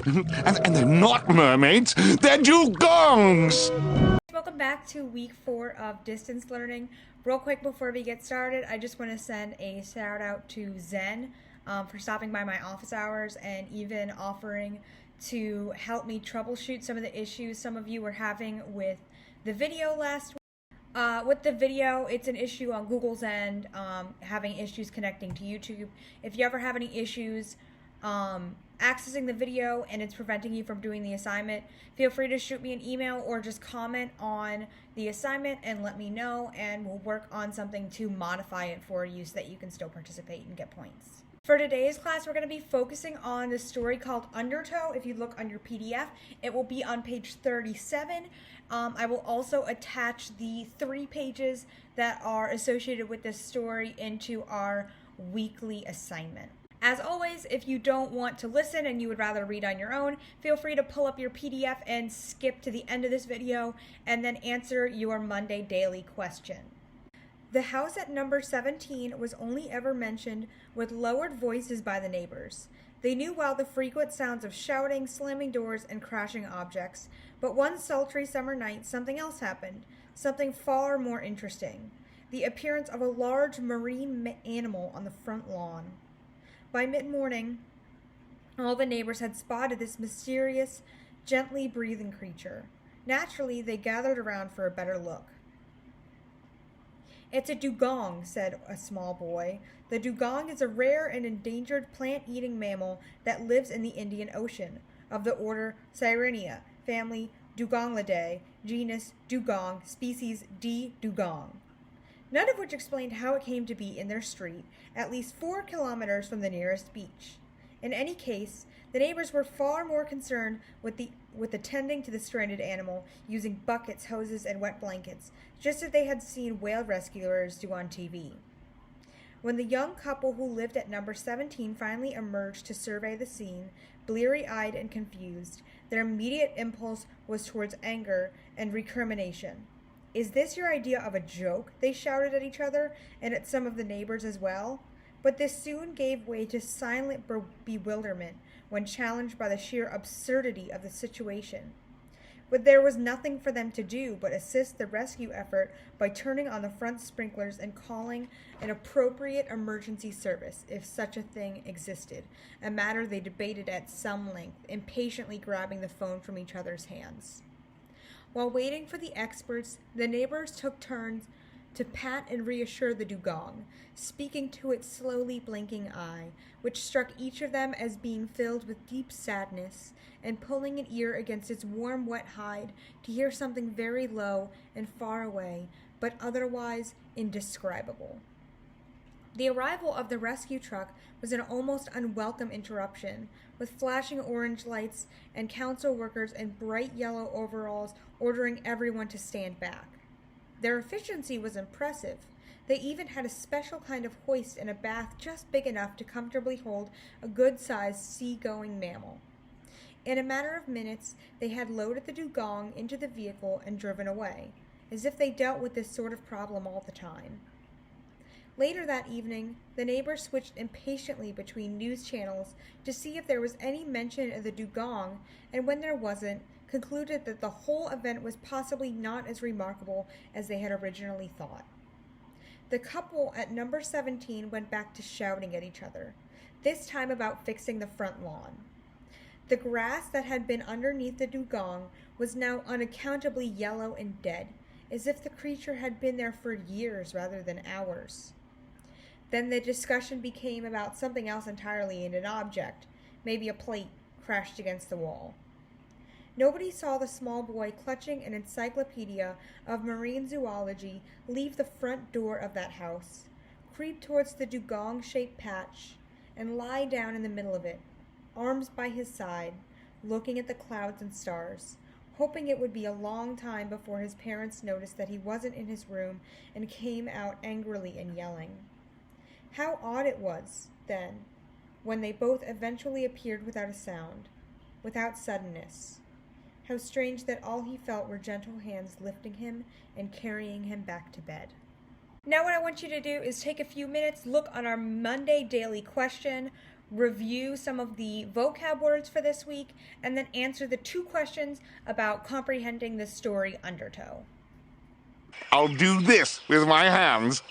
And they're not mermaids, they're Dugongs! Welcome back to week 4 of distance learning. Real quick before we get started, I just want to send a shout out to Zen for stopping by my office hours and even offering to help me troubleshoot some of the issues some of you were having with the video last week. With the video, it's an issue on Google's end, having issues connecting to YouTube. If you ever have any issues accessing the video and it's preventing you from doing the assignment, feel free to shoot me an email or just comment on the assignment and let me know, and we'll work on something to modify it for you so that you can still participate and get points. For today's class, we're going to be focusing on the story called Undertow. If you look on your PDF, it will be on page 37. I will also attach the 3 pages that are associated with this story into our weekly assignment. As always, if you don't want to listen and you would rather read on your own, feel free to pull up your PDF and skip to the end of this video and then answer your Monday daily question. The house at number 17 was only ever mentioned with lowered voices by the neighbors. They knew well the frequent sounds of shouting, slamming doors, and crashing objects, but one sultry summer night something else happened, something far more interesting: the appearance of a large marine animal on the front lawn. By mid-morning, all the neighbors had spotted this mysterious, gently breathing creature. Naturally, they gathered around for a better look. "It's a dugong," said a small boy. The dugong is a rare and endangered plant-eating mammal that lives in the Indian Ocean, of the order Sirenia, family Dugonglidae, genus Dugong, species D. dugong. None of which explained how it came to be in their street, at least 4 kilometers from the nearest beach. In any case, the neighbors were far more concerned with attending to the stranded animal, using buckets, hoses, and wet blankets, just as they had seen whale rescuers do on TV. When the young couple who lived at number 17 finally emerged to survey the scene, bleary-eyed and confused, their immediate impulse was towards anger and recrimination. "Is this your idea of a joke?" they shouted at each other and at some of the neighbors as well. But this soon gave way to silent bewilderment when challenged by the sheer absurdity of the situation. But there was nothing for them to do but assist the rescue effort by turning on the front sprinklers and calling an appropriate emergency service, if such a thing existed, a matter they debated at some length, impatiently grabbing the phone from each other's hands. While waiting for the experts, the neighbors took turns to pat and reassure the dugong, speaking to its slowly blinking eye, which struck each of them as being filled with deep sadness, and pulling an ear against its warm, wet hide to hear something very low and far away, but otherwise indescribable. The arrival of the rescue truck was an almost unwelcome interruption, with flashing orange lights and council workers in bright yellow overalls ordering everyone to stand back. Their efficiency was impressive. They even had a special kind of hoist and a bath just big enough to comfortably hold a good-sized sea-going mammal. In a matter of minutes, they had loaded the dugong into the vehicle and driven away, as if they dealt with this sort of problem all the time. Later that evening, the neighbors switched impatiently between news channels to see if there was any mention of the dugong, and when there wasn't, concluded that the whole event was possibly not as remarkable as they had originally thought. The couple at number 17 went back to shouting at each other, this time about fixing the front lawn. The grass that had been underneath the dugong was now unaccountably yellow and dead, as if the creature had been there for years rather than hours. Then the discussion became about something else entirely, and an object, maybe a plate, crashed against the wall. Nobody saw the small boy clutching an encyclopedia of marine zoology leave the front door of that house, creep towards the dugong-shaped patch, and lie down in the middle of it, arms by his side, looking at the clouds and stars, hoping it would be a long time before his parents noticed that he wasn't in his room and came out angrily and yelling. How odd it was, then, when they both eventually appeared without a sound, without suddenness. How strange that all he felt were gentle hands lifting him and carrying him back to bed. Now what I want you to do is take a few minutes, look on our Monday daily question, review some of the vocab words for this week, and then answer the 2 questions about comprehending the story Undertow. I'll do this with my hands.